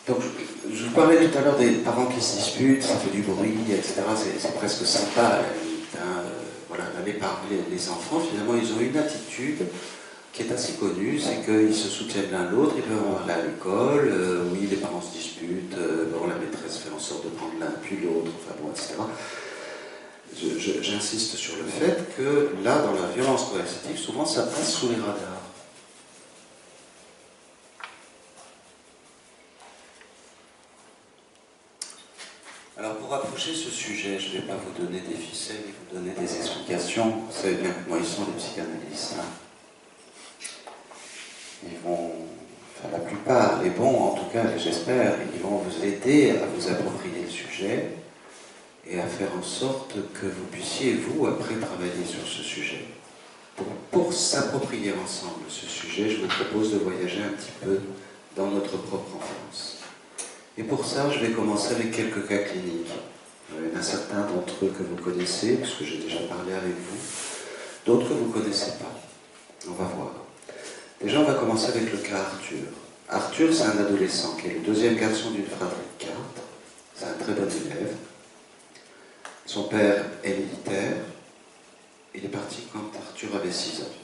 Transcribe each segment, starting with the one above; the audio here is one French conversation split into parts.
Donc, je vous parlais tout à l'heure des parents qui se disputent, ça fait du bruit, etc. C'est presque sympa, voilà, d'aller parler les enfants. Finalement, ils ont une attitude qui est assez connue, c'est qu'ils se soutiennent l'un l'autre, ils peuvent aller à l'école, oui, les parents se disputent, bon, la maîtresse fait en sorte de prendre l'un puis l'autre, enfin bon, etc. J'insiste sur le fait que là, dans la violence coercitive, souvent ça passe sous les radars. Alors pour approcher ce sujet, je ne vais pas vous donner des ficelles et vous donner des explications. Vous savez bien que moi, ils sont des psychanalystes. Hein. Ils vont, enfin la plupart, les bons en tout cas, j'espère, ils vont vous aider à vous approprier le sujet et à faire en sorte que vous puissiez, vous, après, travailler sur ce sujet. Pour s'approprier ensemble ce sujet, je vous propose de voyager un petit peu dans notre propre enfance. Et pour ça, je vais commencer avec quelques cas cliniques. Il y en a certains d'entre eux que vous connaissez, puisque j'ai déjà parlé avec vous, d'autres que vous ne connaissez pas. On va voir. Déjà, on va commencer avec le cas Arthur. Arthur, c'est un adolescent qui est le deuxième garçon d'une fratrie de 4. C'est un très bon élève. Son père est militaire. Il est parti quand Arthur avait 6 ans.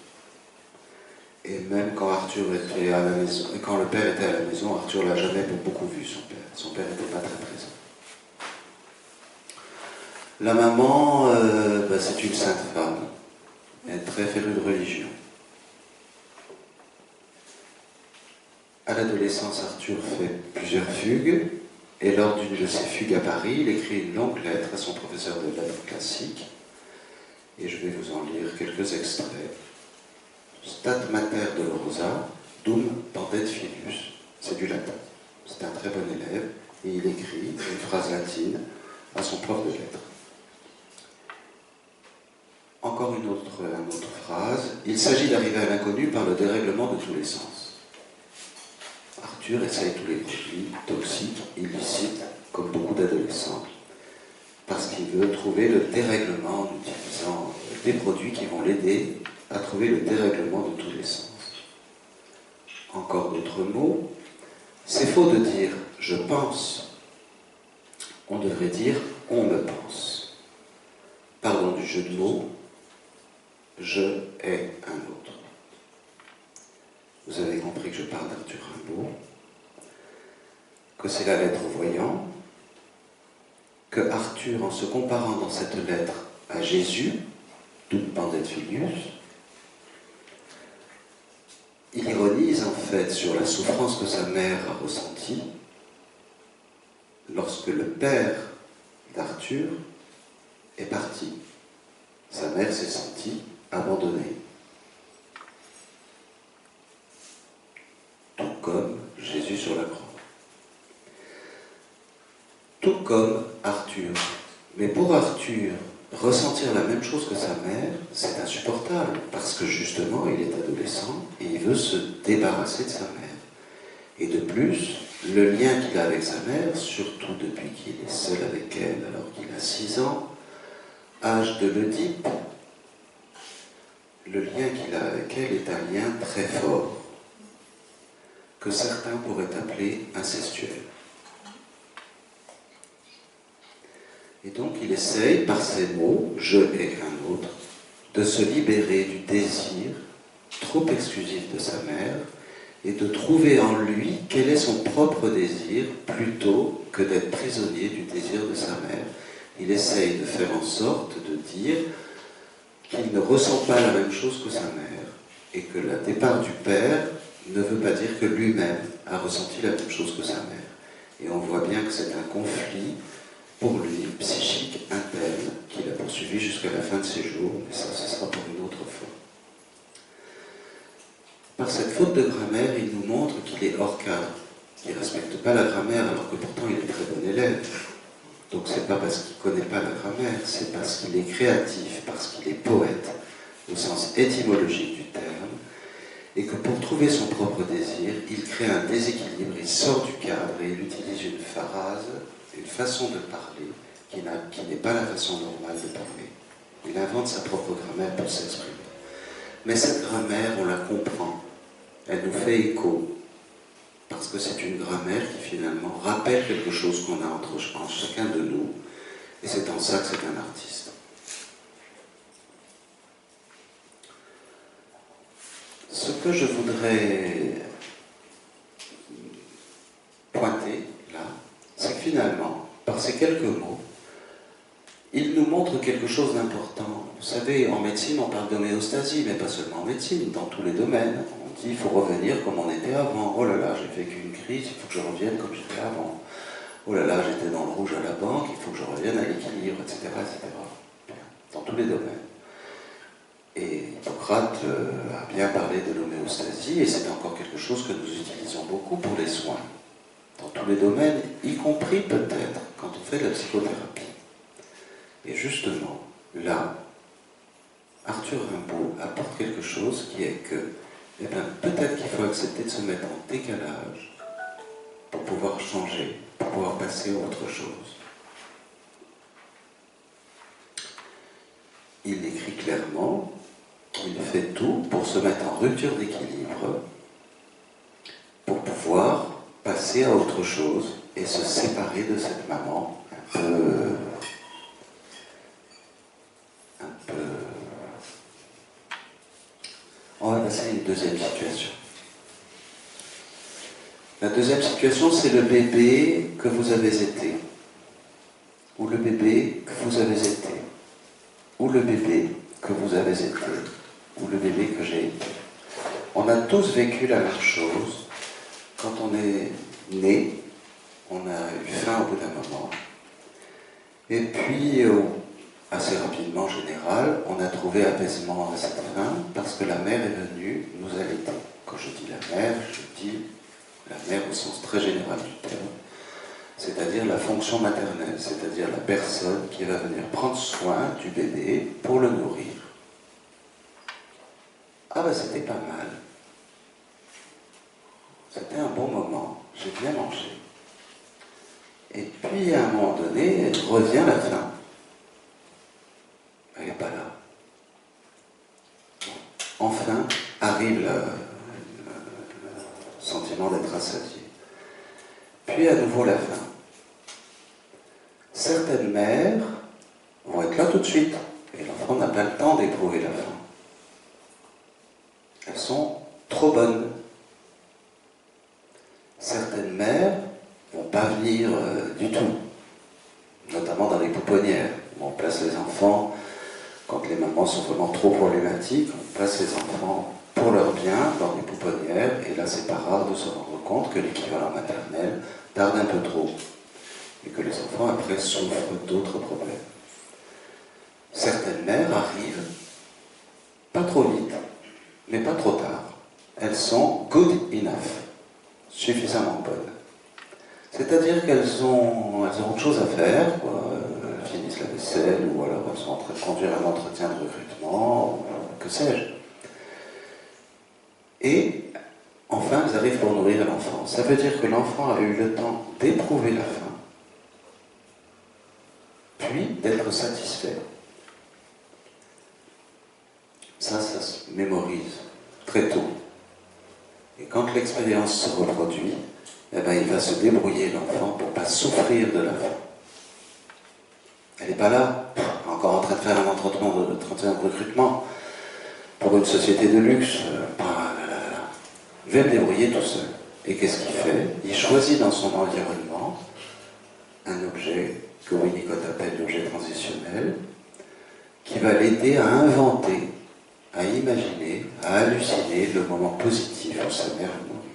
Et même quand Arthur était à la maison, quand le père était à la maison, Arthur l'a jamais beaucoup vu, son père. Son père n'était pas très présent. La maman, c'est une sainte femme. Elle est très férue de religion. À l'adolescence, Arthur fait plusieurs fugues, et lors d'une de ses fugues à Paris, il écrit une longue lettre à son professeur de lettres classiques, et je vais vous en lire quelques extraits. Stat mater dolorosa, dum pendet filius. C'est du latin. C'est un très bon élève, et il écrit une phrase latine à son prof de lettres. Encore une autre phrase. Il s'agit d'arriver à l'inconnu par le dérèglement de tous les sens. Arthur essaye tous les produits toxiques, illicites, comme beaucoup d'adolescents, parce qu'il veut trouver le dérèglement en utilisant des produits qui vont l'aider à trouver le dérèglement de tous les sens. Encore d'autres mots. C'est faux de dire « je pense ». On devrait dire « on me pense ». Pardon du jeu de mots. Je hais un autre. Vous avez compris que je parle d'Arthur Rimbaud, que c'est la lettre au voyant, que Arthur, en se comparant dans cette lettre à Jésus, dum pendet filius, il ironise en fait sur la souffrance que sa mère a ressentie lorsque le père d'Arthur est parti. Sa mère s'est sentie abandonnée. Tout comme Jésus sur la croix. Tout comme Arthur. Mais pour Arthur, ressentir la même chose que sa mère, c'est insupportable, parce que justement, il est adolescent et il veut se débarrasser de sa mère. Et de plus, le lien qu'il a avec sa mère, surtout depuis qu'il est seul avec elle alors qu'il a 6 ans, âge de l'Oedipe, le lien qu'il a avec elle est un lien très fort, que certains pourraient appeler incestueux. Et donc il essaye, par ces mots, je hais un autre, de se libérer du désir trop exclusif de sa mère et de trouver en lui quel est son propre désir plutôt que d'être prisonnier du désir de sa mère. Il essaye de faire en sorte de dire qu'il ne ressent pas la même chose que sa mère et que le départ du père ne veut pas dire que lui-même a ressenti la même chose que sa mère. Et on voit bien que c'est un conflit pour lui, psychique, interne, qu'il a poursuivi jusqu'à la fin de ses jours, mais ça, ce sera pour une autre fois. Par cette faute de grammaire, il nous montre qu'il est hors cadre. Il ne respecte pas la grammaire, alors que pourtant il est très bon élève. Donc c'est pas parce qu'il ne connaît pas la grammaire, c'est parce qu'il est créatif, parce qu'il est poète, au sens étymologique du terme, et que pour trouver son propre désir, il crée un déséquilibre, il sort du cadre et il utilise une phrase, une façon de parler qui n'est pas la façon normale de parler. Il invente sa propre grammaire pour s'exprimer. Mais cette grammaire, on la comprend. Elle nous fait écho. Parce parce que c'est une grammaire qui finalement rappelle quelque chose qu'on a en chacun de nous, et c'est en ça que c'est un artiste. Ce que je voudrais pointer là, c'est que finalement, par ces quelques mots, il nous montre quelque chose d'important. Vous savez, en médecine, on parle d'homéostasie, mais pas seulement en médecine, dans tous les domaines. On dit il faut revenir comme on était avant. Oh là là, j'ai vécu une crise, il faut que je revienne comme j'étais avant. Oh là là, j'étais dans le rouge à la banque, il faut que je revienne à l'équilibre, etc., etc. Dans tous les domaines. Et Hippocrate a bien parlé de l'homéostasie, et c'est encore quelque chose que nous utilisons beaucoup pour les soins. Dans tous les domaines, y compris peut-être quand on fait de la psychothérapie. Et justement, là, Arthur Rimbaud apporte quelque chose qui est que, eh bien, peut-être qu'il faut accepter de se mettre en décalage pour pouvoir changer, pour pouvoir passer à autre chose. Il écrit clairement, il fait tout pour se mettre en rupture d'équilibre, pour pouvoir passer à autre chose et se séparer de cette maman un peu... On va passer à une deuxième situation. La deuxième situation, c'est le bébé que vous avez été, ou le bébé que vous avez été, ou le bébé que vous avez été, ou le bébé que j'ai été. On a tous vécu la même chose. Quand on est né, on a eu faim au bout d'un moment. Et puis, assez rapidement en général, on a trouvé apaisement à cette faim parce que la mère est venue nous allaiter. Quand je dis la mère la mère au sens très général du terme, c'est-à-dire la fonction maternelle, c'est-à-dire la personne qui va venir prendre soin du bébé pour le nourrir. Ah ben c'était pas mal. C'était un bon moment, j'ai bien mangé. Et puis à un moment donné, revient la faim. Elle n'est pas là. Enfin, arrive le sentiment d'être rassasié. Puis à nouveau la faim. Certaines mères vont être là tout de suite, et l'enfant n'a pas le temps d'éprouver la faim. Elles sont trop bonnes. Certaines mères ne vont pas venir du tout, notamment dans les pouponnières, où on place les enfants. Quand les mamans sont vraiment trop problématiques, on place les enfants pour leur bien dans des pouponnières, et là c'est pas rare de se rendre compte que l'équivalent maternel tarde un peu trop, et que les enfants après souffrent d'autres problèmes. Certaines mères arrivent, pas trop vite, mais pas trop tard. Elles sont good enough, suffisamment bonnes. C'est-à-dire qu'elles ont autre chose à faire, quoi. Elles finissent la vaisselle, ou alors elles sont en train de conduire un entretien de recrutement, que sais-je. Et enfin, elles arrivent pour nourrir l'enfant. Ça veut dire que l'enfant a eu le temps d'éprouver la faim, puis d'être satisfait. Ça se mémorise très tôt. Et quand l'expérience se reproduit, eh ben, il va se débrouiller, l'enfant, pour ne pas souffrir de la faim. Elle n'est pas là, encore en train de faire un entretien de recrutement pour une société de luxe. Il va me débrouiller tout seul. Et qu'est-ce qu'il fait? Il choisit dans son environnement un objet que Winnicott appelle l'objet transitionnel, qui va l'aider à inventer, à imaginer, à halluciner le moment positif où sa mère le nourrit.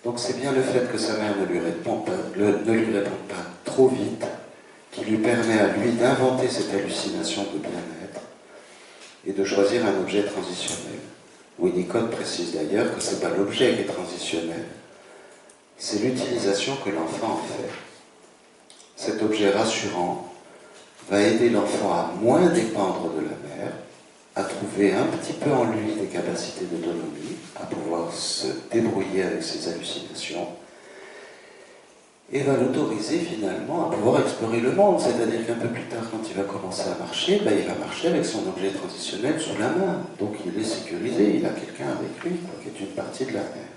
Donc c'est bien le fait que sa mère ne lui répond pas trop vite qui lui permet à lui d'inventer cette hallucination de bien-être et de choisir un objet transitionnel. Winnicott précise d'ailleurs que ce n'est pas l'objet qui est transitionnel, c'est l'utilisation que l'enfant en fait. Cet objet rassurant va aider l'enfant à moins dépendre de la mère, à trouver un petit peu en lui des capacités d'autonomie, à pouvoir se débrouiller avec ses hallucinations, et va l'autoriser finalement à pouvoir explorer le monde. C'est-à-dire qu'un peu plus tard, quand il va commencer à marcher, il va marcher avec son objet transitionnel sous la main. Donc il est sécurisé, il a quelqu'un avec lui, qui est une partie de la mère.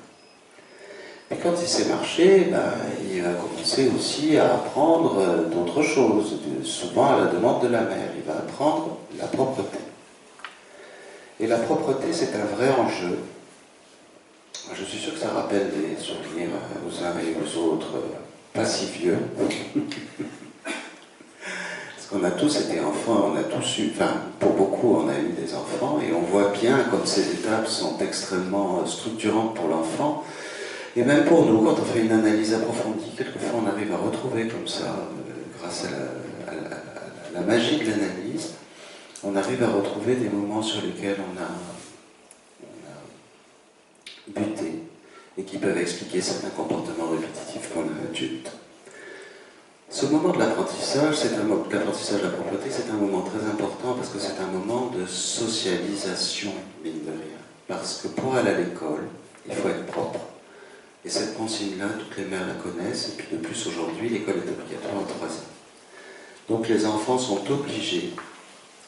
Et quand il sait marcher, ben, il va commencer aussi à apprendre d'autres choses, souvent à la demande de la mère. Il va apprendre la propreté. Et la propreté, c'est un vrai enjeu. Je suis sûr que ça rappelle des souvenirs aux uns et aux autres, pas si vieux. Parce qu'on a tous été enfants, on a tous eu, enfin pour beaucoup on a eu des enfants, et on voit bien comme ces étapes sont extrêmement structurantes pour l'enfant. Et même pour nous, quand on fait une analyse approfondie, quelquefois on arrive à retrouver comme ça, grâce à la magie de l'analyse, on arrive à retrouver des moments sur lesquels on a buté et qui peuvent expliquer certains comportements répétitifs qu'on a adulte. Ce moment de l'apprentissage, l'apprentissage de la propreté, c'est un moment très important parce que c'est un moment de socialisation, mine de rien. Parce que pour aller à l'école, il faut être propre. Et cette consigne-là, toutes les mères la connaissent, et puis de plus aujourd'hui, l'école est obligatoire en 3 ans. Donc les enfants sont obligés,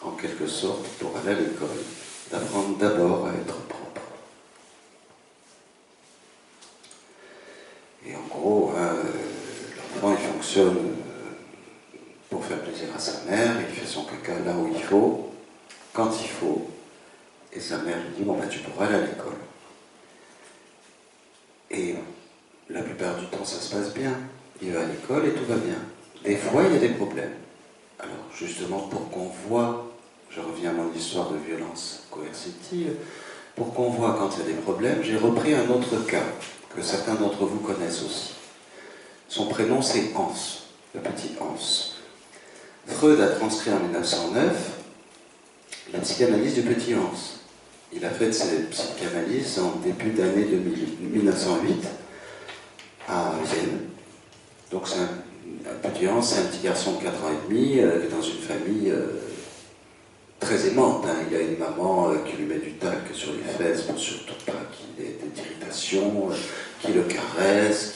en quelque sorte, pour aller à l'école, d'apprendre d'abord à être propre. Et en gros, l'enfant il fonctionne pour faire plaisir à sa mère, il fait son caca là où il faut, quand il faut, et sa mère lui dit bon ben tu pourras aller à l'école. Et la plupart du temps ça se passe bien, il va à l'école et tout va bien. Des fois il y a des problèmes. Alors justement pour qu'on voit, je reviens à mon histoire de violence coercitive, pour qu'on voit quand il y a des problèmes, j'ai repris un autre cas que certains d'entre vous connaissent aussi. Son prénom c'est Hans, le petit Hans. Freud a transcrit en 1909 la psychanalyse du petit Hans. Il a fait cette psychanalyse en début d'année 1908 à Vienne. Donc c'est un petit Hans, c'est un petit garçon de 4 ans et demi, qui est dans une famille très aimante. Hein. Il a une maman qui lui met du talc sur les fesses pour surtout pas qu'il ait d'irritation, qui le caresse,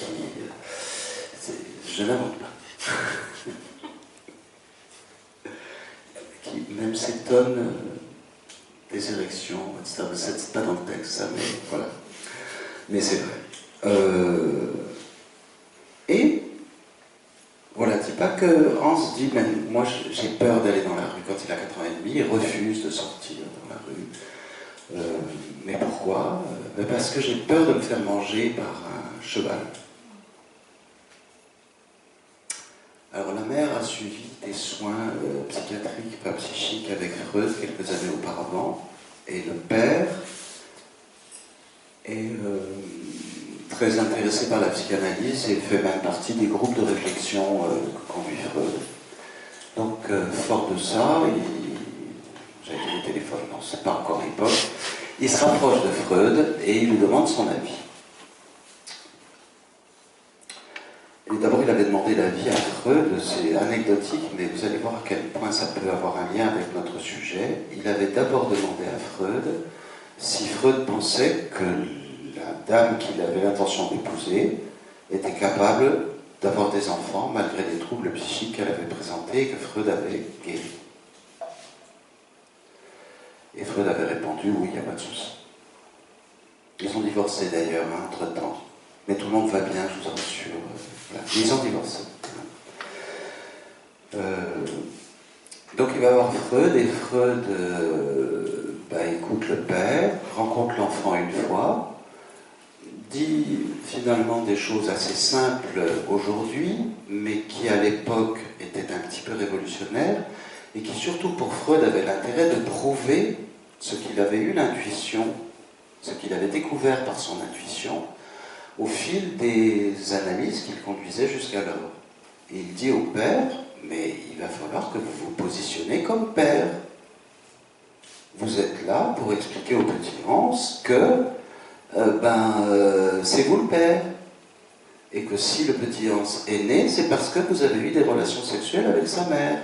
je n'invente pas. Qui même s'étonne des érections, etc. C'est pas dans le texte, ça, mais voilà. Mais c'est vrai. Et voilà, dis pas que Hans dit, moi j'ai peur d'aller dans la rue quand il a 4 ans et demi, il refuse de sortir dans la rue. Mais pourquoi? Parce que j'ai peur de me faire manger par un cheval. Alors la mère a suivi des soins psychiatriques, pas psychiques, avec Freud quelques années auparavant, et le père est très intéressé par la psychanalyse et fait même partie des groupes de réflexion que conduit Freud. Donc fort de ça, j'avais dit le téléphone, non, c'est pas encore l'époque, il se rapproche de Freud et il lui demande son avis. Et d'abord, il avait demandé l'avis à Freud, c'est anecdotique, mais vous allez voir à quel point ça peut avoir un lien avec notre sujet. Il avait d'abord demandé à Freud si Freud pensait que la dame qu'il avait l'intention d'épouser était capable d'avoir des enfants malgré les troubles psychiques qu'elle avait présentés et que Freud avait guéri. Et Freud avait répondu oui, il n'y a pas de souci. Ils ont divorcé d'ailleurs, hein, entre-temps. Mais tout le monde va bien, je vous en assure. Voilà. Ils ont divorcé. Donc il va voir Freud, et Freud écoute le père, rencontre l'enfant une fois, dit finalement des choses assez simples aujourd'hui, mais qui à l'époque étaient un petit peu révolutionnaires, et qui surtout pour Freud avait l'intérêt de prouver ce qu'il avait eu l'intuition, ce qu'il avait découvert par son intuition, au fil des analyses qu'il conduisait jusqu'alors. Et il dit au père, mais il va falloir que vous vous positionnez comme père. Vous êtes là pour expliquer au petit Hans que c'est vous le père. Et que si le petit Hans est né, c'est parce que vous avez eu des relations sexuelles avec sa mère.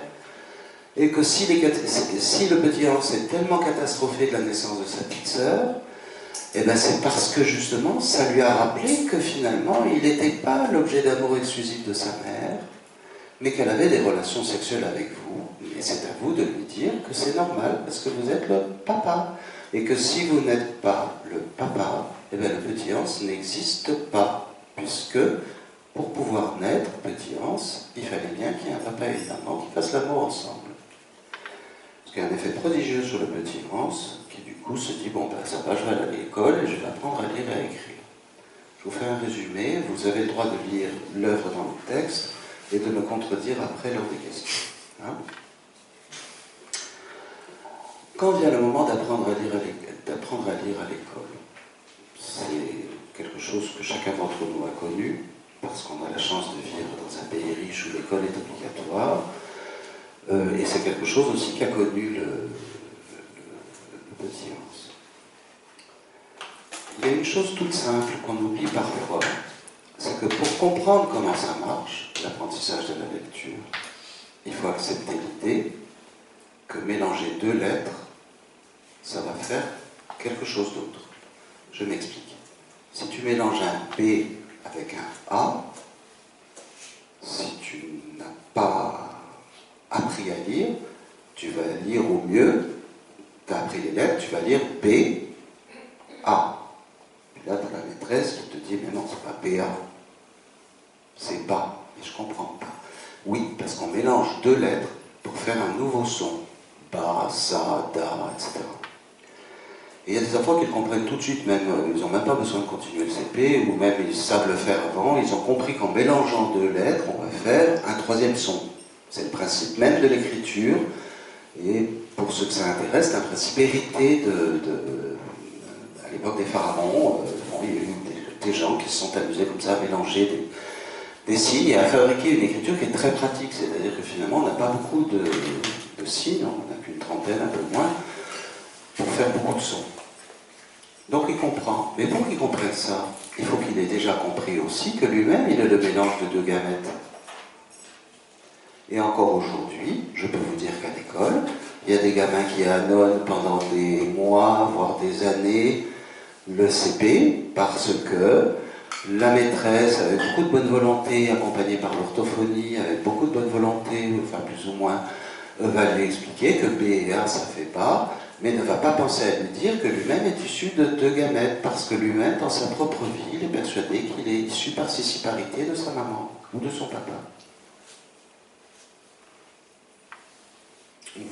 Et que si le petit Hans est tellement catastrophé de la naissance de sa petite sœur, c'est parce que justement, ça lui a rappelé que finalement, il n'était pas l'objet d'amour exclusif de sa mère, mais qu'elle avait des relations sexuelles avec vous. Et c'est à vous de lui dire que c'est normal, parce que vous êtes le papa. Et que si vous n'êtes pas le papa, le petit Hans n'existe pas. puisque pour pouvoir naître, petit Hans, il fallait bien qu'il y ait un papa et une maman qui fassent l'amour ensemble. Ce qui a un effet prodigieux sur le petit Hans, qui du coup se dit, bon ben ça va, je vais aller à l'école et je vais apprendre à lire et à écrire. Je vous fais un résumé, vous avez le droit de lire l'œuvre dans le texte et de me contredire après lors des questions. Hein? Quand vient le moment d'apprendre à lire à l'école, c'est quelque chose que chacun d'entre nous a connu, parce qu'on a la chance de vivre dans un pays riche où l'école est obligatoire, et c'est quelque chose aussi qu'a connu le petit Hans. Il y a une chose toute simple qu'on oublie parfois, c'est que pour comprendre comment ça marche, l'apprentissage de la lecture, il faut accepter l'idée que mélanger deux lettres, ça va faire quelque chose d'autre. Je m'explique. Si tu mélanges un B avec un A, si tu n'as pas appris à lire, tu vas lire au mieux, tu as appris les lettres, tu vas lire B, A. Puis là, tu as la maîtresse qui te dit, mais non, c'est pas BA, c'est bas. Et je comprends pas. Oui, parce qu'on mélange deux lettres pour faire un nouveau son. Ba, sa, da, etc. Et il y a des enfants qui le comprennent tout de suite, même, ils n'ont même pas besoin de continuer le CP, ou même ils savent le faire avant, ils ont compris qu'en mélangeant deux lettres, on va faire un troisième son. C'est le principe même de l'écriture, et pour ceux que ça intéresse, c'est un principe hérité à l'époque des pharaons. Il y a eu des gens qui se sont amusés comme ça à mélanger des signes et à fabriquer une écriture qui est très pratique, c'est-à-dire que finalement on n'a pas beaucoup de signes, on n'a qu'une trentaine, un peu moins, pour faire beaucoup de sons. Donc il comprend. Mais pour qu'il comprenne ça, il faut qu'il ait déjà compris aussi que lui-même, il est le mélange de deux gamètes. Et encore aujourd'hui, je peux vous dire qu'à l'école, il y a des gamins qui annonnent pendant des mois, voire des années, le CP, parce que la maîtresse, avec beaucoup de bonne volonté, accompagnée par l'orthophonie, avec beaucoup de bonne volonté, enfin plus ou moins, va lui expliquer que B et A, ça ne fait pas, mais ne va pas penser à lui dire que lui-même est issu de deux gamètes, parce que lui-même, dans sa propre vie, il est persuadé qu'il est issu par siciparité de sa maman ou de son papa.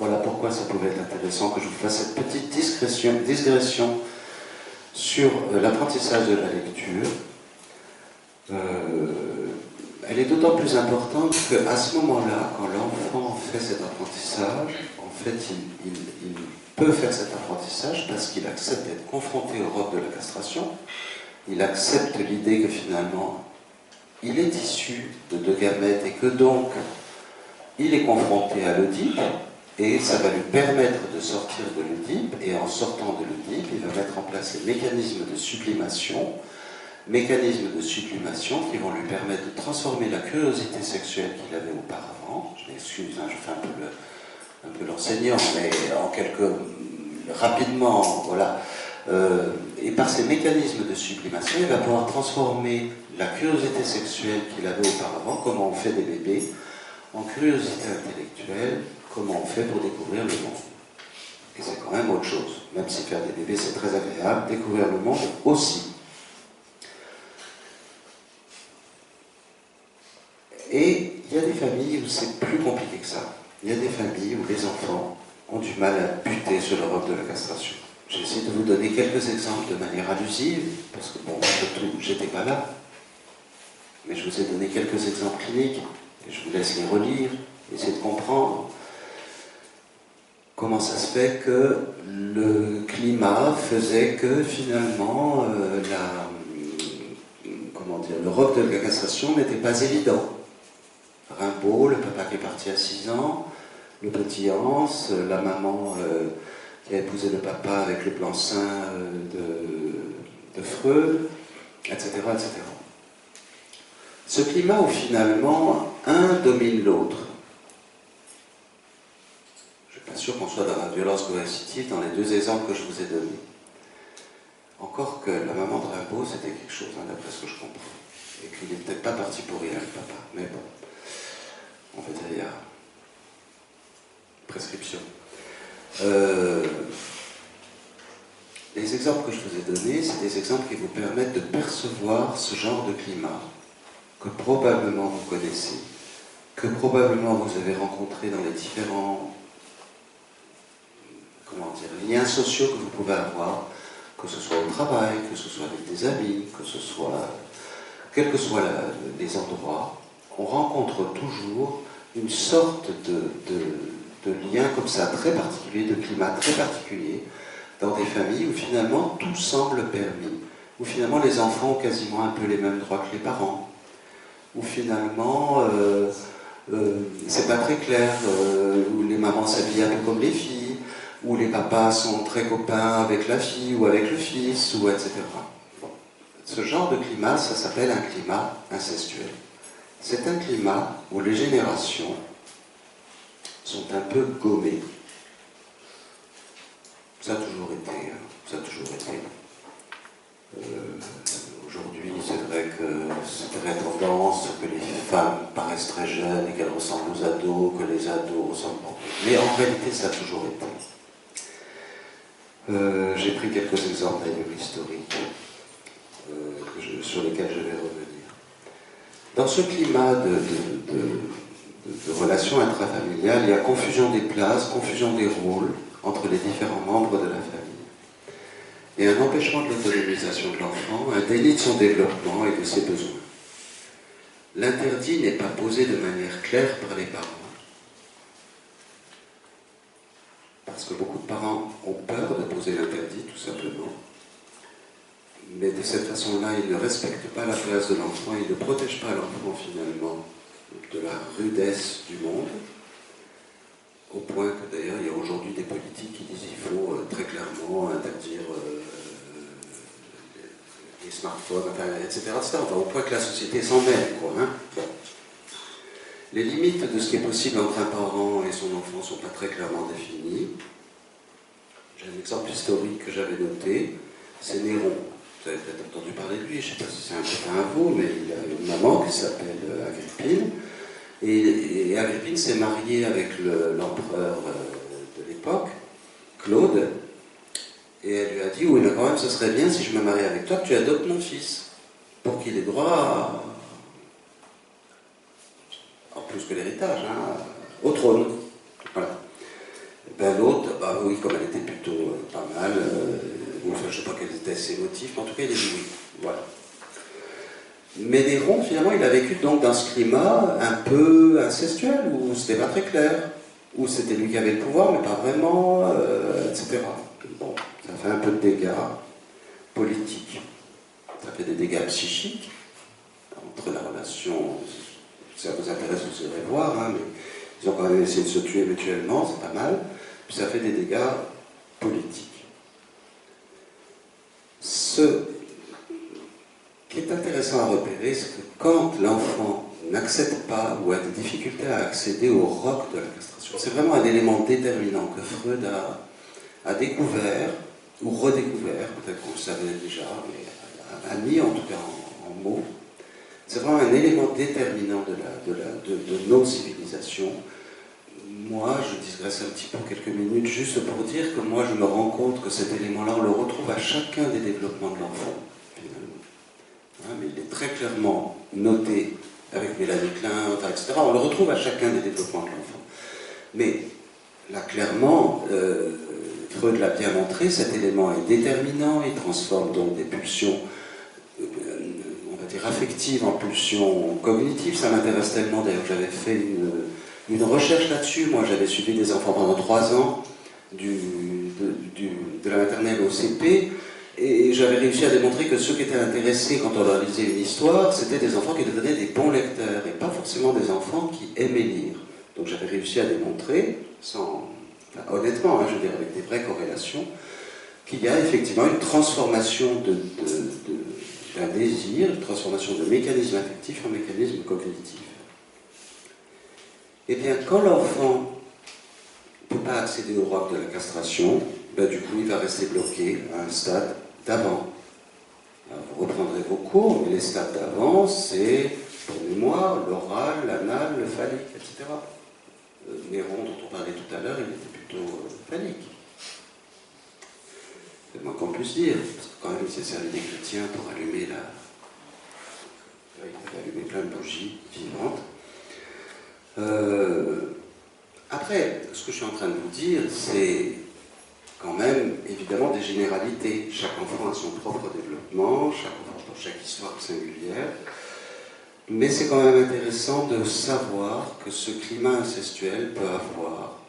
Voilà pourquoi ça pouvait être intéressant que je vous fasse cette petite digression sur l'apprentissage de la lecture. Elle est d'autant plus importante qu'à ce moment-là, quand l'enfant fait cet apprentissage, en fait, il peut faire cet apprentissage parce qu'il accepte d'être confronté au roc de la castration, il accepte l'idée que finalement, il est issu de deux gamètes et que donc, il est confronté à l'Oedipe, et ça va lui permettre de sortir de l'Oedipe, et en sortant de l'Oedipe, il va mettre en place les mécanismes de sublimation qui vont lui permettre de transformer la curiosité sexuelle qu'il avait auparavant. Je m'excuse, hein, je fais un peu l'enseignant, mais rapidement, voilà. Et par ces mécanismes de sublimation, il va pouvoir transformer la curiosité sexuelle qu'il avait auparavant, comment on fait des bébés, en curiosité intellectuelle, comment on fait pour découvrir le monde. Et c'est quand même autre chose. Même si faire des bébés c'est très agréable, découvrir le monde aussi. Et il y a des familles où c'est plus compliqué que ça. Il y a des familles où les enfants ont du mal à buter sur le roc de la castration. J'ai essayé de vous donner quelques exemples de manière allusive, parce que bon, surtout, j'étais pas là. Mais je vous ai donné quelques exemples cliniques, et je vous laisse les relire, essayer de comprendre comment ça se fait que le climat faisait que finalement le roc de la castration n'était pas évident. Rimbaud, le papa qui est parti à 6 ans, le petit Hans, la maman qui a épousé le papa avec le blanc-seing de Freud, etc., etc. Ce climat où finalement un domine l'autre. Je ne suis pas sûr qu'on soit dans la violence coercitive dans les deux exemples que je vous ai donnés. Encore que la maman de Rimbaud, c'était quelque chose, hein, d'après ce que je comprends. Et qu'il n'est peut-être pas parti pour rien, le papa. Mais bon, on va dire, il y a prescription. Les exemples que je vous ai donnés, c'est des exemples qui vous permettent de percevoir ce genre de climat que probablement vous connaissez, que probablement vous avez rencontré dans les différents liens sociaux que vous pouvez avoir, que ce soit au travail, que ce soit avec des amis, que ce soit, quels que soient les endroits, on rencontre toujours une sorte de lien comme ça, très particulier, de climat très particulier, dans des familles où finalement tout semble permis, où finalement les enfants ont quasiment un peu les mêmes droits que les parents, où finalement c'est pas très clair, où les mamans s'habillent un peu comme les filles, où les papas sont très copains avec la fille ou avec le fils, ou etc. Bon. Ce genre de climat, ça s'appelle un climat incestuel. C'est un climat où les générations sont un peu gommées. Ça a toujours été, hein, ça a toujours été. Aujourd'hui, c'est vrai que c'est très tendance, que les femmes paraissent très jeunes et qu'elles ressemblent aux ados, que les ados ressemblent pas. Mais en réalité, ça a toujours été. J'ai pris quelques exemples d'ailleurs historiques sur lesquels je vais revenir. Dans ce climat de relations intrafamiliales, il y a confusion des places, confusion des rôles entre les différents membres de la famille. Et un empêchement de l'autonomisation de l'enfant, un déni de son développement et de ses besoins. L'interdit n'est pas posé de manière claire par les parents, parce que beaucoup de parents ont peur de poser l'interdit, tout simplement. Mais de cette façon-là, ils ne respectent pas la place de l'enfant, ils ne protègent pas l'enfant finalement de la rudesse du monde, au point que d'ailleurs il y a aujourd'hui des politiques qui disent qu'il faut très clairement interdire les smartphones, etc., etc. Enfin, au point que la société s'en mêle, quoi. Hein. Bon. Les limites de ce qui est possible entre un parent et son enfant ne sont pas très clairement définies. J'ai un exemple historique que j'avais noté, c'est Néron. Vous avez peut-être entendu parler de lui, je ne sais pas si c'est un copain à vous, mais il a une maman qui s'appelle Agrippine. Et Agrippine s'est mariée avec l'empereur de l'époque, Claude, et elle lui a dit, oui, mais quand même, ce serait bien si je me marie avec toi, que tu adoptes mon fils, pour qu'il ait droit en plus que l'héritage, hein, au trône. Voilà. Et ben, l'autre, bah oui, comme elle était plutôt pas mal, enfin, je ne sais pas quels étaient ses motifs, mais en tout cas, il a dit oui. Voilà. Mais Néron, finalement, il a vécu donc dans ce climat un peu incestuel, où c'était pas très clair, où c'était lui qui avait le pouvoir, mais pas vraiment, etc. Bon, ça fait un peu de dégâts politiques, ça fait des dégâts psychiques, entre la relation, si ça vous intéresse, vous irez voir, hein, mais ils ont quand même essayé de se tuer mutuellement, c'est pas mal, puis ça fait des dégâts politiques. Ce qui est intéressant à repérer, c'est que quand l'enfant n'accepte pas ou a des difficultés à accéder au roc de la castration, c'est vraiment un élément déterminant que Freud a découvert, ou redécouvert, peut-être qu'on le savait déjà, mais a mis en tout cas en mots. C'est vraiment un élément déterminant de nos civilisations. Moi, je digresse un petit peu quelques minutes juste pour dire que moi, je me rends compte que cet élément-là, on le retrouve à chacun des développements de l'enfant, finalement. Hein, mais il est très clairement noté avec Mélanie Klein, etc. On le retrouve à chacun des développements de l'enfant. Mais là, clairement, Freud l'a bien montré, cet élément est déterminant, il transforme donc des pulsions, on va dire affectives, en pulsions cognitives. Ça m'intéresse tellement, d'ailleurs, que j'avais fait une recherche là-dessus. Moi, j'avais suivi des enfants pendant 3 ans, de la maternelle au CP, et j'avais réussi à démontrer que ceux qui étaient intéressés quand on leur lisait une histoire, c'était des enfants qui devenaient des bons lecteurs, et pas forcément des enfants qui aimaient lire. Donc j'avais réussi à démontrer, honnêtement, hein, je veux dire avec des vraies corrélations, qu'il y a effectivement une transformation d'un désir, une transformation de mécanisme affectif en mécanisme cognitif. Eh bien, quand l'enfant ne peut pas accéder au roc de la castration, ben, du coup, il va rester bloqué à un stade d'avant. Vous reprendrez vos cours, mais les stades d'avant, c'est, pour mémoire, l'oral, l'anal, le phallique, etc. Néron, dont on parlait tout à l'heure, il était plutôt phallique. moins qu'on puisse dire, parce que quand même il s'est servi des chrétiens pour allumer il avait allumé plein de bougies vivantes. Après, ce que je suis en train de vous dire, c'est quand même évidemment des généralités. Chaque enfant a son propre développement, chaque histoire singulière. Mais c'est quand même intéressant de savoir que ce climat incestuel peut avoir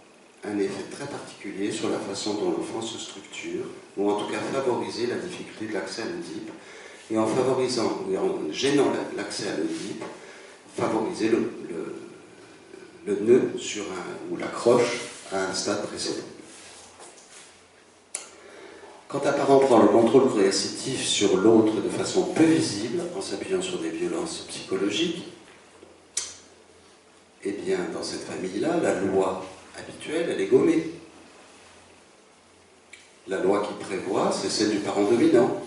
un effet très particulier sur la façon dont l'enfant se structure, ou en tout cas favoriser la difficulté de l'accès à l'Oedipe, et en favorisant, ou en gênant l'accès à l'Oedipe, favoriser le nœud ou l'accroche à un stade précédent. Quand un parent prend le contrôle coercitif sur l'autre de façon peu visible, en s'appuyant sur des violences psychologiques, eh bien, dans cette famille-là, la loi habituelle, elle est gommée. La loi qui prévoit, c'est celle du parent dominant.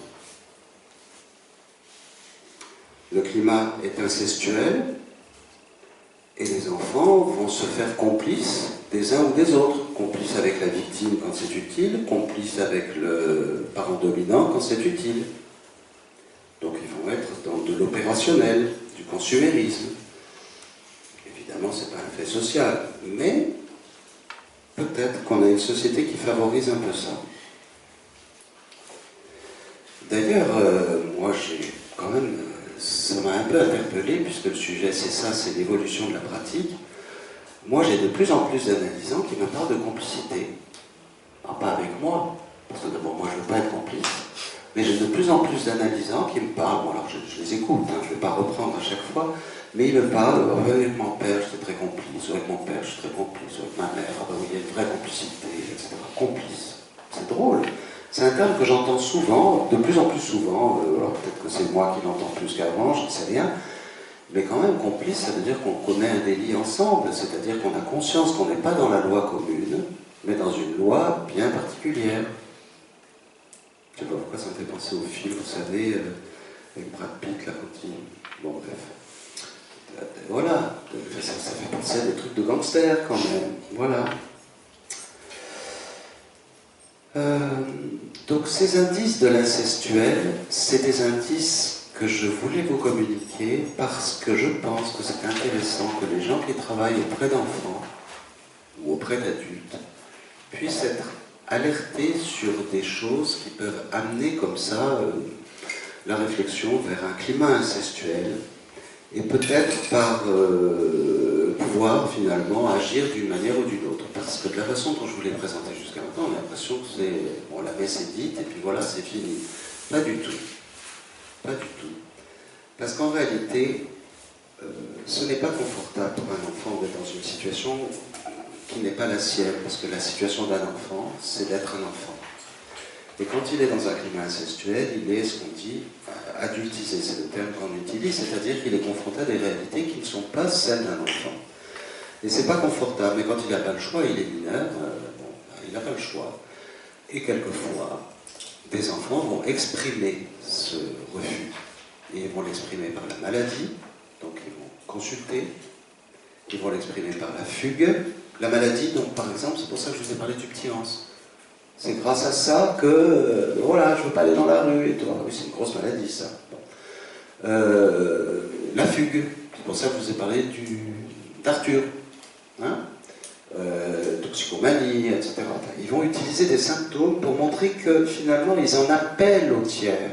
Le climat est incestuel, et les enfants vont se faire complices des uns ou des autres. Complices avec la victime quand c'est utile, complices avec le parent dominant quand c'est utile. Donc ils vont être dans de l'opérationnel, du consumérisme. Évidemment, ce n'est pas un fait social, mais peut-être qu'on a une société qui favorise un peu ça. D'ailleurs, moi j'ai quand même... ça m'a un peu interpellé, puisque le sujet c'est ça, c'est l'évolution de la pratique. Moi j'ai de plus en plus d'analysants qui me parlent de complicité. Alors, pas avec moi, parce que d'abord moi je ne veux pas être complice, mais j'ai de plus en plus d'analysants qui me parlent, bon alors je les écoute, hein, je ne vais pas reprendre à chaque fois, mais ils me parlent, avec mon père j'étais très complice, avec mon père je suis très complice, avec ma mère, oui, il y a une vraie complicité, etc. Complice, c'est drôle. C'est un terme que j'entends souvent, de plus en plus souvent, alors peut-être que c'est moi qui l'entends plus qu'avant, je ne sais rien, mais quand même complice, ça veut dire qu'on commet un délit ensemble, c'est-à-dire qu'on a conscience qu'on n'est pas dans la loi commune, mais dans une loi bien particulière. Je ne sais pas pourquoi ça me fait penser au film, vous savez, avec Brad Pitt, là, quand il... Bon, bref. Voilà, ça fait penser à des trucs de gangsters, quand même, voilà. Donc ces indices de l'incestuel, c'est des indices que je voulais vous communiquer parce que je pense que c'est intéressant que les gens qui travaillent auprès d'enfants ou auprès d'adultes puissent être alertés sur des choses qui peuvent amener comme ça la réflexion vers un climat incestuel et peut-être par pouvoir finalement agir d'une manière ou d'une autre. Parce que de la façon dont je vous l'ai présenté jusqu'à maintenant, on a l'impression que c'est, bon, la messe est dite et puis voilà, c'est fini. Pas du tout. Pas du tout. Parce qu'en réalité, ce n'est pas confortable pour un enfant d'être dans une situation qui n'est pas la sienne, parce que la situation d'un enfant, c'est d'être un enfant. Et quand il est dans un climat incestuel, il est ce qu'on dit adultisé, c'est le terme qu'on utilise, c'est-à-dire qu'il est confronté à des réalités qui ne sont pas celles d'un enfant. Et c'est pas confortable, mais quand il n'a pas le choix, il est mineur, il n'a pas le choix. Et quelquefois, des enfants vont exprimer ce refus. Et ils vont l'exprimer par la maladie, donc ils vont consulter, ils vont l'exprimer par la fugue. La maladie, donc par exemple, c'est pour ça que je vous ai parlé du petit Hans. C'est grâce à ça que, voilà, je ne veux pas aller dans la rue et tout. Oui, c'est une grosse maladie, ça. Bon. La fugue, c'est pour ça que je vous ai parlé d'Arthur. Hein, toxicomanie, etc. Ils vont utiliser des symptômes pour montrer que finalement ils en appellent au tiers.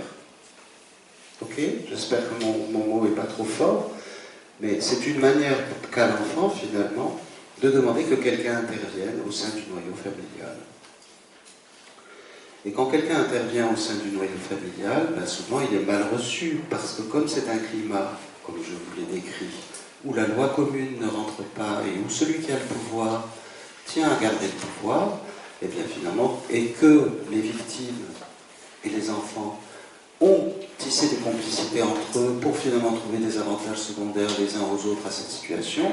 Ok? J'espère que mon mot n'est pas trop fort, mais c'est une manière qu'a l'enfant finalement de demander que quelqu'un intervienne au sein du noyau familial. Et quand quelqu'un intervient au sein du noyau familial, ben souvent il est mal reçu, parce que comme c'est un climat, comme je vous l'ai décrit, où la loi commune ne rentre pas et où celui qui a le pouvoir tient à garder le pouvoir, et bien finalement, et que les victimes et les enfants ont tissé des complicités entre eux pour finalement trouver des avantages secondaires les uns aux autres à cette situation,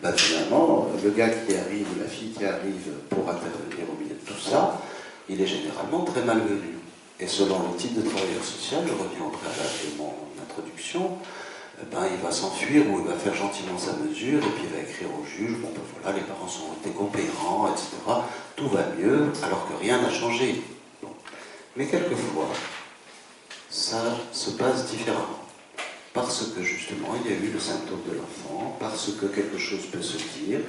ben finalement, le gars qui arrive ou la fille qui arrive pour intervenir au milieu de tout ça, il est généralement très malvenu. Et selon le type de travailleur social, je reviens au préalable de mon introduction, ben, il va s'enfuir ou il va faire gentiment sa mesure et puis il va écrire au juge, bon ben voilà, les parents sont été coopérants, etc. Tout va mieux alors que rien n'a changé. Bon. Mais quelquefois, ça se passe différemment. Parce que justement, il y a eu le symptôme de l'enfant, parce que quelque chose peut se dire,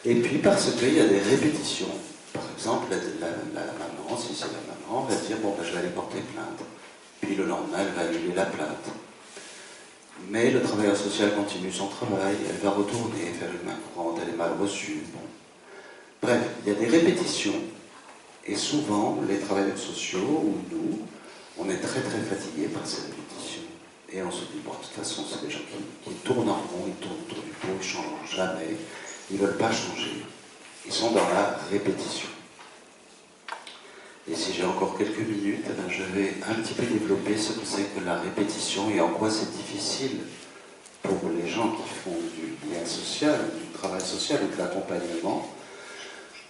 et puis parce qu'il y a des répétitions. Par exemple, la maman, si c'est la maman, va dire, bon, ben, je vais aller porter plainte. Puis le lendemain, elle va annuler la plainte. Mais le travailleur social continue son travail, elle va retourner, faire une main courante, elle est mal reçue. Bon. Bref, il y a des répétitions. Et souvent, les travailleurs sociaux, ou nous, on est très très fatigués par ces répétitions. Et on se dit, bon, de toute façon, c'est des gens qui tournent en rond, ils tournent autour du pot, ils ne changent jamais, ils ne veulent pas changer. Ils sont dans la répétition. Et si j'ai encore quelques minutes, ben je vais un petit peu développer ce que c'est que la répétition et en quoi c'est difficile pour les gens qui font du lien social, du travail social ou de l'accompagnement,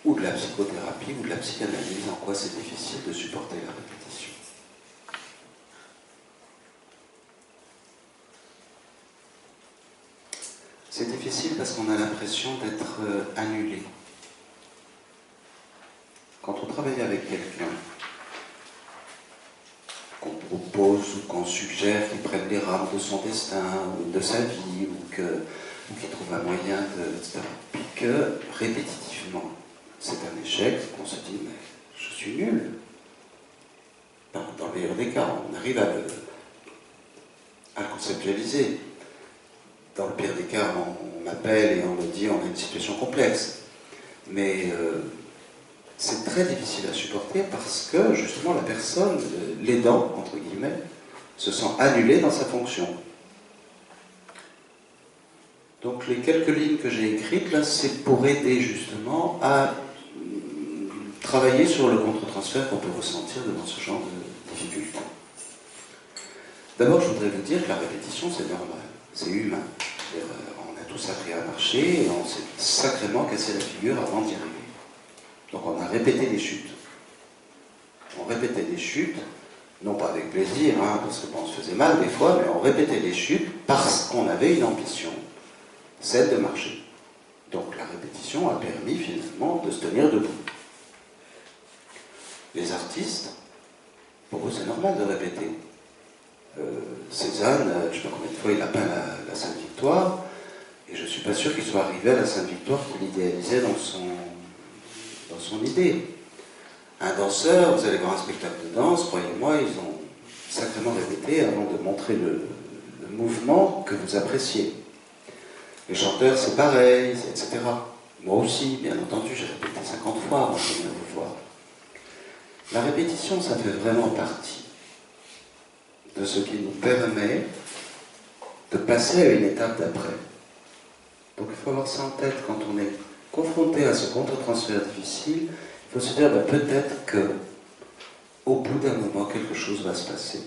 ou de la psychothérapie ou de la psychanalyse, en quoi c'est difficile de supporter la répétition. C'est difficile parce qu'on a l'impression d'être annulé. Quand on travaille avec quelqu'un, qu'on propose ou qu'on suggère qu'il prenne les rames de son destin ou de sa vie ou qu'il trouve un moyen de... etc. Puis que répétitivement, c'est un échec, qu'on se dit, mais je suis nul. Dans le meilleur des cas, on arrive à le conceptualiser. Dans le pire des cas, on m'appelle et on me dit, on a une situation complexe. Mais c'est très difficile à supporter parce que, justement, la personne, l'aidant, entre guillemets, se sent annulé dans sa fonction. Donc les quelques lignes que j'ai écrites, là, c'est pour aider, justement, à travailler sur le contre-transfert qu'on peut ressentir devant ce genre de difficultés. D'abord, je voudrais vous dire que la répétition, c'est normal, c'est humain. On a tous appris à marcher et on s'est sacrément cassé la figure avant d'y arriver. Donc on a répété des chutes. On répétait des chutes, non pas avec plaisir, hein, parce que bon, on se faisait mal des fois, mais on répétait des chutes parce qu'on avait une ambition, celle de marcher. Donc la répétition a permis finalement de se tenir debout. Les artistes, pour eux c'est normal de répéter. Cézanne, je ne sais pas combien de fois il a peint la Sainte-Victoire, et je ne suis pas sûr qu'il soit arrivé à la Sainte-Victoire qu'il idéalisait dans son idée. Un danseur, vous allez voir un spectacle de danse, croyez-moi, ils ont sacrément répété avant de montrer le mouvement que vous appréciez. Les chanteurs, c'est pareil, etc. Moi aussi, bien entendu, j'ai répété 50 fois avant de venir vous voir. La répétition, ça fait vraiment partie de ce qui nous permet de passer à une étape d'après. Donc il faut avoir ça en tête quand on est confronté à ce contre-transfert difficile. Il faut se dire, ben, peut-être que au bout d'un moment, quelque chose va se passer.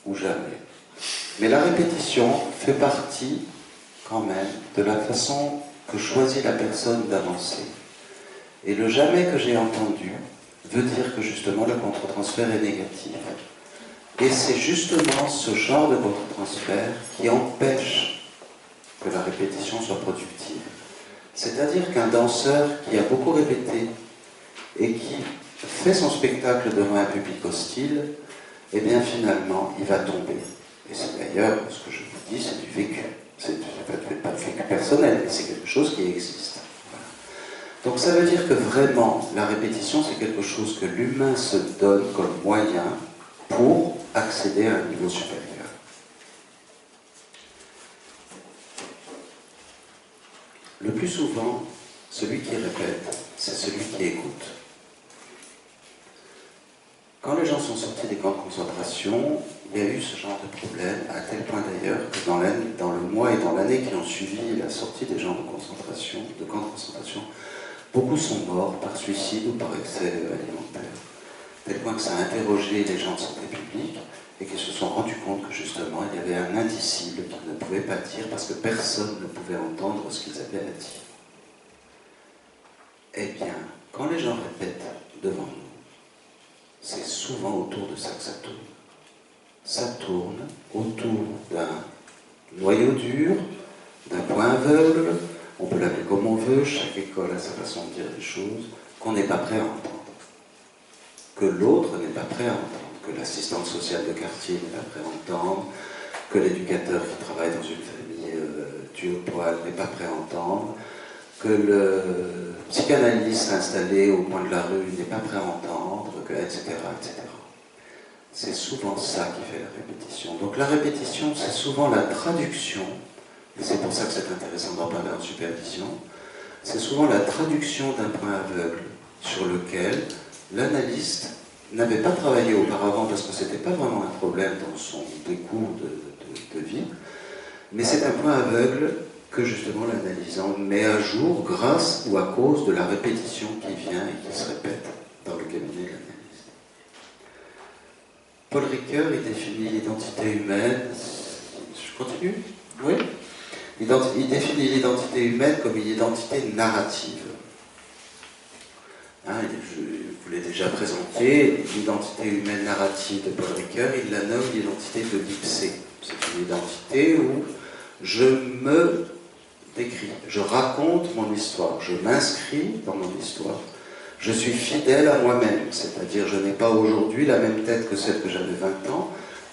Ou jamais. Mais la répétition fait partie, quand même, de la façon que choisit la personne d'avancer. Et le jamais que j'ai entendu veut dire que justement le contre-transfert est négatif. Et c'est justement ce genre de contre-transfert qui empêche que la répétition soit productive. C'est-à-dire qu'un danseur qui a beaucoup répété et qui fait son spectacle devant un public hostile, eh bien finalement, il va tomber. Et c'est d'ailleurs, ce que je vous dis, c'est du vécu. C'est pas du vécu personnel, mais c'est quelque chose qui existe. Voilà. Donc ça veut dire que vraiment, la répétition, c'est quelque chose que l'humain se donne comme moyen pour accéder à un niveau supérieur. Le plus souvent, celui qui répète, c'est celui qui écoute. Quand les gens sont sortis des camps de concentration, il y a eu ce genre de problème, à tel point d'ailleurs que dans le mois et dans l'année qui ont suivi la sortie des gens de concentration, de camps de concentration, beaucoup sont morts par suicide ou par excès alimentaire. Tel point que ça a interrogé les gens de santé publique et qu'ils se sont rendus compte que justement il y avait un indicible qu'ils ne pouvaient pas dire parce que personne ne pouvait entendre ce qu'ils avaient à dire. Eh bien, quand les gens répètent devant nous, c'est souvent autour de ça que ça tourne. Ça tourne autour d'un noyau dur, d'un point aveugle, on peut l'appeler comme on veut, chaque école a sa façon de dire des choses, qu'on n'est pas prêt à entendre. que l'autre n'est pas prêt à entendre, que l'assistante sociale de quartier n'est pas prêt à entendre, que l'éducateur qui travaille dans une famille tue au poil n'est pas prêt à entendre, que le psychanalyste installé au coin de la rue n'est pas prêt à entendre, que, etc., etc. C'est souvent ça qui fait la répétition. Donc la répétition, c'est souvent la traduction, et c'est pour ça que c'est intéressant d'en parler en supervision, c'est souvent la traduction d'un point aveugle sur lequel l'analyste n'avait pas travaillé auparavant parce que ce n'était pas vraiment un problème dans son décours de vie, mais c'est un point aveugle que justement l'analysant met à jour grâce ou à cause de la répétition qui vient et qui se répète dans le cabinet de l'analyse. Paul Ricoeur, il définit l'identité humaine. Je continue? Oui. Il définit l'identité humaine comme une identité narrative. Hein, je vous l'ai déjà présenté, l'identité humaine narrative de Paul Ricoeur, il la nomme l'identité de l'ipsé. C'est une identité où je me décris, je raconte mon histoire, je m'inscris dans mon histoire. Je suis fidèle à moi-même, c'est-à-dire je n'ai pas aujourd'hui la même tête que celle que j'avais 20 ans,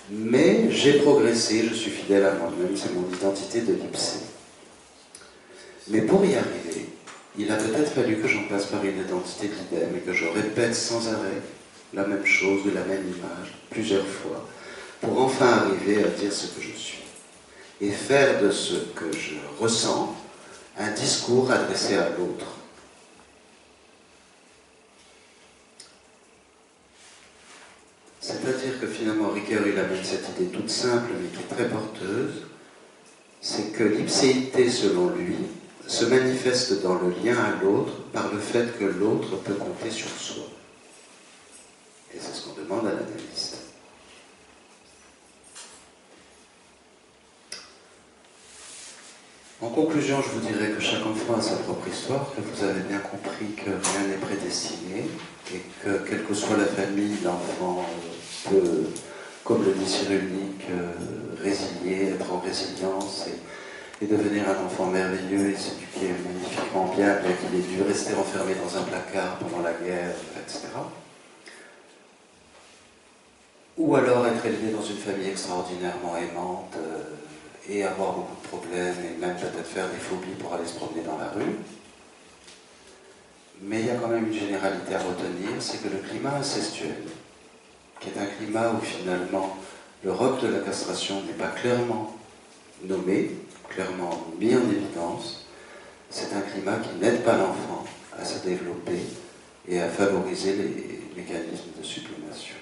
mais j'ai progressé, je suis fidèle à moi-même, c'est mon identité de l'ipsé. Mais pour y arriver, il a peut-être fallu que j'en passe par une identité de l'idème et que je répète sans arrêt la même chose, de la même image, plusieurs fois, pour enfin arriver à dire ce que je suis. Et faire de ce que je ressens un discours adressé à l'autre. C'est-à-dire que finalement, Ricoeur, il amène cette idée toute simple, mais qui est très porteuse, c'est que l'ipséité, selon lui, se manifeste dans le lien à l'autre par le fait que l'autre peut compter sur soi. Et c'est ce qu'on demande à l'analyste. En conclusion, je vous dirais que chaque enfant a sa propre histoire, que vous avez bien compris que rien n'est prédestiné, et que, quelle que soit la famille, l'enfant peut, comme le dit Cyrulnik, résilier, être en résilience et devenir un enfant merveilleux et s'éduquer magnifiquement bien qu'il ait dû rester enfermé dans un placard pendant la guerre, etc. Ou alors être élevé dans une famille extraordinairement aimante et avoir beaucoup de problèmes et même peut-être faire des phobies pour aller se promener dans la rue. Mais il y a quand même une généralité à retenir, c'est que le climat incestuel, qui est un climat où finalement le roc de la castration n'est pas clairement nommé, clairement mis en évidence, c'est un climat qui n'aide pas l'enfant à se développer et à favoriser les mécanismes de sublimation.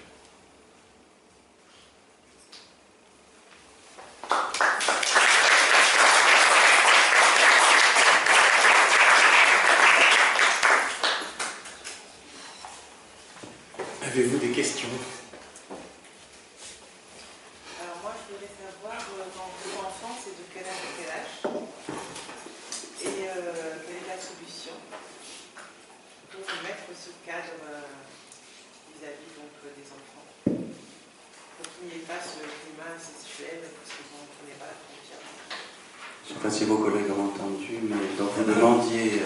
Avez-vous des questions? Alors moi, je voudrais savoir, quand vos enfants, c'est de quel âge à quel âge? Et quelle est la solution pour mettre ce cadre vis-à-vis donc, des enfants, pour qu'il n'y ait pas ce climat incestuel, parce que vous ne prenez pas la frontière. Je ne sais pas si vos collègues ont entendu, mais donc vous demandiez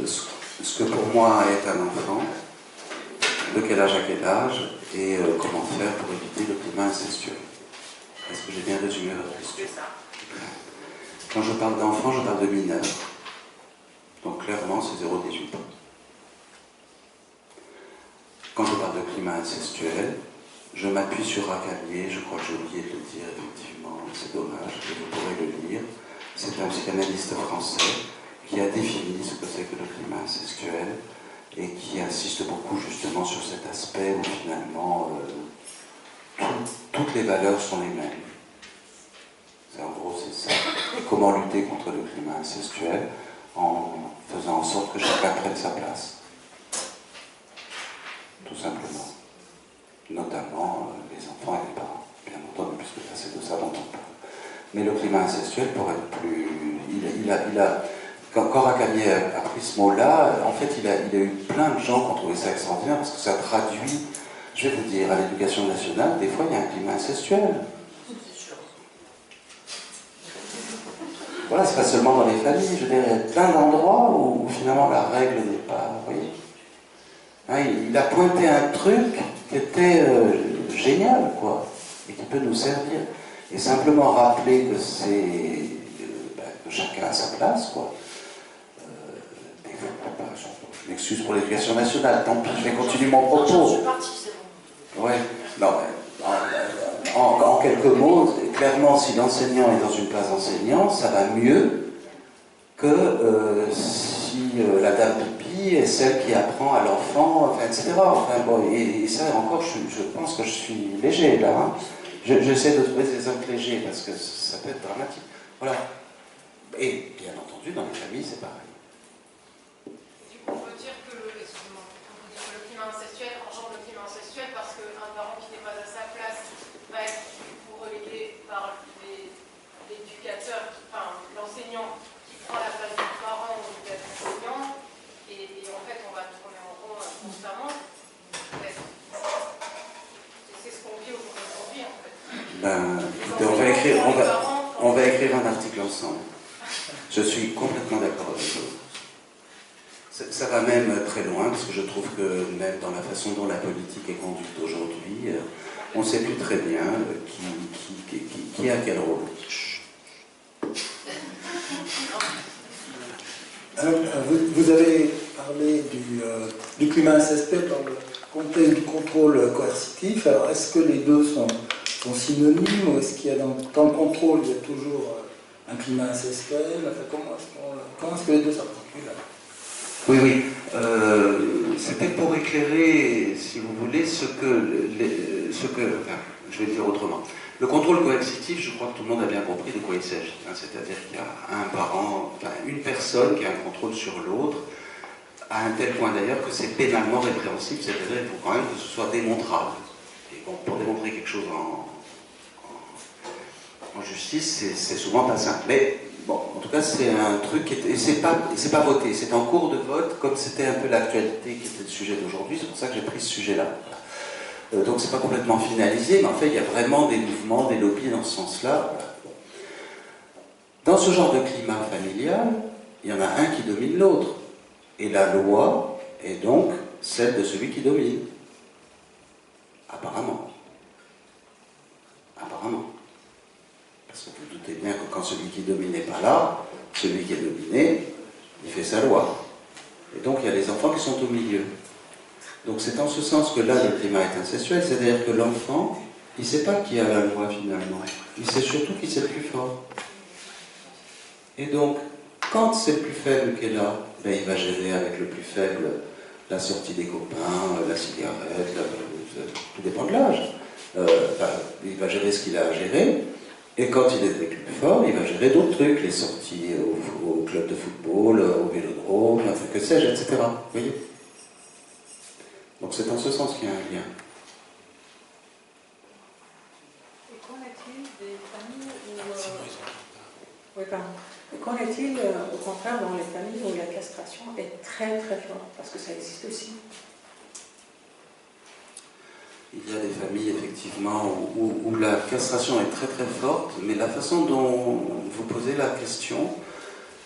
ce que pour moi est un enfant, de quel âge à quel âge, et comment faire pour éviter le climat incestueux. Est-ce que j'ai bien résumé votre question? C'est ça. Quand je parle d'enfant, je parle de mineur. Donc clairement, c'est 0,18 ans. Quand je parle de climat incestuel, je m'appuie sur Racamier, je crois que j'ai oublié de le dire, effectivement, c'est dommage, et vous pourrez le lire. C'est un psychanalyste français qui a défini ce que c'est que le climat incestuel et qui insiste beaucoup justement sur cet aspect où finalement toutes les valeurs sont les mêmes. En gros, c'est ça. Et comment lutter contre le climat incestuel en faisant en sorte que chacun prenne sa place. Tout simplement. Notamment les enfants et les parents, bien entendu, puisque c'est de ça dont on parle. Mais le climat incestuel, pour être plus... Quand Racamier a pris ce mot-là, en fait, il a eu plein de gens qui ont trouvé ça extraordinaire, parce que ça traduit, je vais vous dire, à l'éducation nationale, des fois, il y a un climat incestuel. Voilà, c'est pas seulement dans les familles, je veux dire, il y a plein d'endroits où finalement la règle n'est pas... Vous voyez ? Hein, il a pointé un truc qui était génial, quoi, et qui peut nous servir. Et simplement rappeler que que chacun a sa place, quoi. Je m'excuse pour l'éducation nationale, tant pis, je vais continuer mon propos. Je suis partie, c'est bon. Ouais, non, en quelques mots, clairement, si l'enseignant est dans une place d'enseignant, ça va mieux que si la dame pipi est celle qui apprend à l'enfant, enfin, etc. Enfin, bon, et ça, encore, je pense que je suis léger, là. Hein. J'essaie de trouver des exemples légers, parce que ça peut être dramatique. Voilà. Et, bien entendu, dans les familles, c'est pareil. On peut dire que le climat incestuel engendre le climat incestuel parce qu'un parent qui n'est pas à sa place va être relégué par l'éducateur, enfin l'enseignant qui prend la place du parent ou de l'enseignant, et en fait on va tourner en rond constamment. C'est ce qu'on vit aujourd'hui en fait. On va écrire un article ensemble. Je suis complètement d'accord avec vous. Ça va même très loin, parce que je trouve que même dans la façon dont la politique est conduite aujourd'hui, on ne sait plus très bien qui a quel rôle. Alors, vous avez parlé du climat incestuel dans le contexte du contrôle coercitif. Alors, est-ce que les deux sont synonymes, ou est-ce qu'il y a dans le contrôle, il y a toujours un climat incestuel? Enfin, comment est-ce que les deux s'articulent? Oui. C'était pour éclairer, si vous voulez, enfin, je vais dire autrement. Le contrôle coercitif, je crois que tout le monde a bien compris de quoi il s'agit. Hein, c'est-à-dire qu'il y a un parent, enfin une personne qui a un contrôle sur l'autre, à un tel point d'ailleurs que c'est pénalement répréhensible, c'est-à-dire qu'il faut quand même que ce soit démontrable. Et bon, pour démontrer quelque chose en justice, c'est souvent pas simple. Mais bon, en tout cas, c'est un truc qui est, et c'est pas voté, c'est en cours de vote, comme c'était un peu l'actualité qui était le sujet d'aujourd'hui, c'est pour ça que j'ai pris ce sujet-là. Donc c'est pas complètement finalisé, mais en fait, il y a vraiment des mouvements, des lobbies dans ce sens-là. Dans ce genre de climat familial, il y en a un qui domine l'autre. Et la loi est donc celle de celui qui domine. Apparemment. Parce que vous doutez bien que quand celui qui domine n'est pas là, celui qui est dominé, il fait sa loi. Et donc il y a les enfants qui sont au milieu. Donc c'est en ce sens que là le climat est incestuel, c'est-à-dire que l'enfant, il ne sait pas qui a la loi finalement. Il sait surtout qui c'est le plus fort. Et donc, quand c'est le plus faible qui est là, ben, il va gérer avec le plus faible la sortie des copains, la cigarette, tout dépend de l'âge. Il va gérer ce qu'il a à gérer. Et quand il est avec le plus fort, il va gérer d'autres trucs, les sorties au club de football, au vélodrome, enfin, que sais-je, etc. Vous voyez ? Donc c'est en ce sens qu'il y a un lien. Et qu'en est-il des familles où... Oui, pardon. Et qu'en est-il, au contraire, dans les familles où la castration est très très forte? Parce que ça existe aussi. Il y a des familles, effectivement, où la castration est très très forte, mais la façon dont vous posez la question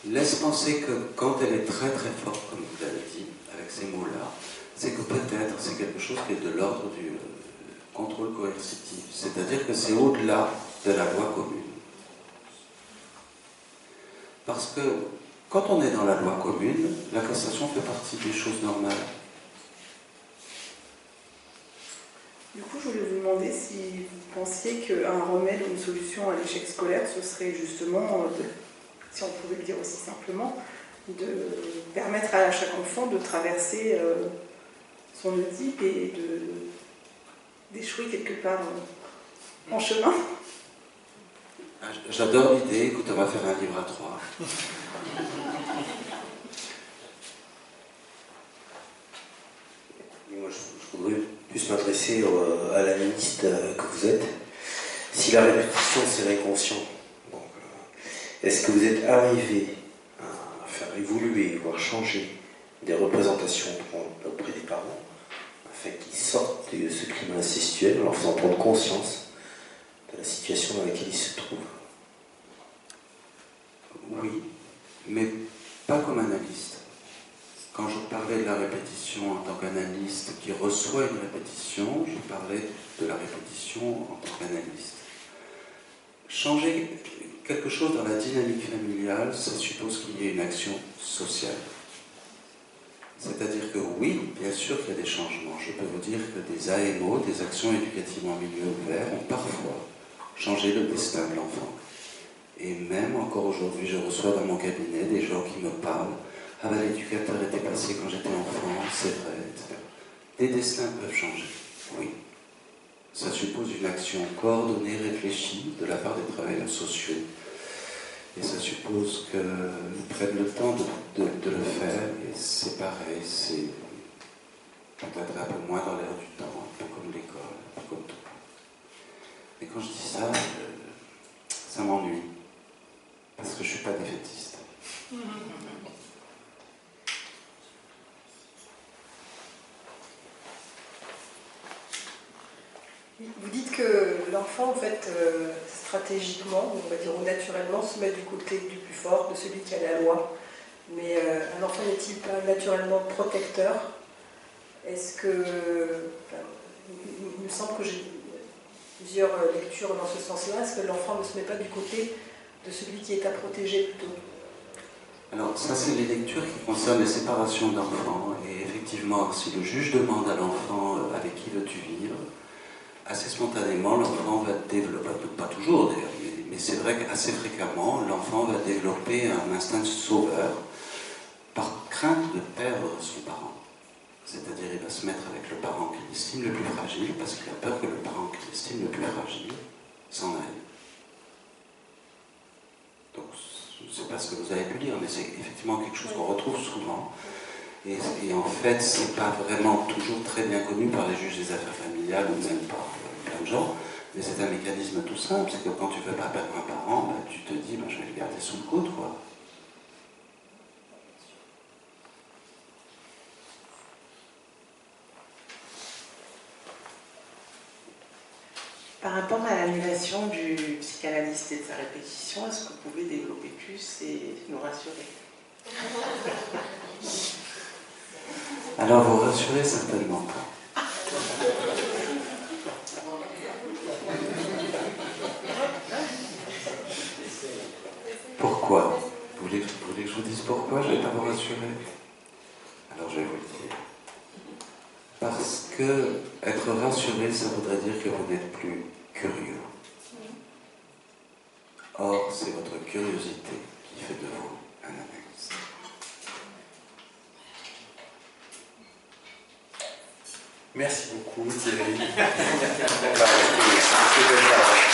laisse penser que quand elle est très très forte, comme vous l'avez dit, avec ces mots-là, c'est que peut-être c'est quelque chose qui est de l'ordre du contrôle coercitif. C'est-à-dire que c'est au-delà de la loi commune. Parce que quand on est dans la loi commune, la castration fait partie des choses normales. Du coup, je voulais vous demander si vous pensiez qu'un remède ou une solution à l'échec scolaire, ce serait justement, si on pouvait le dire aussi simplement, de permettre à chaque enfant de traverser son Oedipe et d'échouer quelque part en chemin. J'adore l'idée, écoute, on va faire un livre à 3. Moi, je voudrais plus m'adresser à l'analyste que vous êtes. Si la répétition, c'est l'inconscient, est-ce que vous êtes arrivé à faire évoluer, voire changer des représentations auprès des parents, afin qu'ils sortent de ce climat incestuel en leur faisant prendre conscience de la situation dans laquelle ils se trouvent? Oui, mais pas comme analyste. Quand je parlais de la répétition, répétition en tant qu'analyste qui reçoit une répétition, je parlais de la répétition en tant qu'analyste. Changer quelque chose dans la dynamique familiale, ça suppose qu'il y ait une action sociale. C'est-à-dire que oui, bien sûr qu'il y a des changements. Je peux vous dire que des AMO, des actions éducatives en milieu ouvert, ont parfois changé le destin de l'enfant. Et même encore aujourd'hui, je reçois dans mon cabinet des gens qui me parlent « Ah ben l'éducateur était passé quand j'étais enfant, c'est vrai, etc. » Des destins peuvent changer, oui. Ça suppose une action coordonnée, réfléchie de la part des travailleurs sociaux. Et ça suppose qu'ils prennent le temps de le faire. Et c'est pareil, c'est peut-être un peu moins dans l'air du temps, un peu comme l'école, un peu comme tout. Et quand je dis ça, ça m'ennuie. Parce que je ne suis pas défaitiste. Vous dites que l'enfant, en fait, stratégiquement, on va dire ou naturellement, se met du côté du plus fort, de celui qui a la loi. Mais un enfant n'est-il pas naturellement protecteur? Est-ce que... Enfin, il me semble que j'ai plusieurs lectures dans ce sens-là. Est-ce que l'enfant ne se met pas du côté de celui qui est à protéger plutôt? Alors, ça, c'est les lectures qui concernent les séparations d'enfants. Et effectivement, si le juge demande à l'enfant avec qui veux-tu vivre, assez spontanément, l'enfant va développer, pas toujours d'ailleurs, mais c'est vrai qu'assez fréquemment, l'enfant va développer un instinct de sauveur par crainte de perdre son parent. C'est-à-dire, il va se mettre avec le parent qu'il estime le plus fragile, parce qu'il a peur que le parent qu'il estime le plus fragile s'en aille. Donc, je ne sais pas ce que vous avez pu lire, mais c'est effectivement quelque chose qu'on retrouve souvent. Et en fait, c'est pas vraiment toujours très bien connu par les juges des affaires familiales ou même par plein de gens, mais c'est un mécanisme tout simple, c'est que quand tu ne veux pas perdre un parent, bah, tu te dis, bah, je vais le garder sous le coude, quoi. Par rapport à l'annulation du psychanalyste et de sa répétition, est-ce que vous pouvez développer plus et nous rassurer? Alors vous rassurez certainement pas. Pourquoi? Vous voulez que je vous dise pourquoi je ne vais pas vous rassurer? Alors je vais vous le dire. Parce que être rassuré, ça voudrait dire que vous n'êtes plus curieux. Or, c'est votre curiosité qui fait de vous un analyste. Merci beaucoup Thierry. On va rester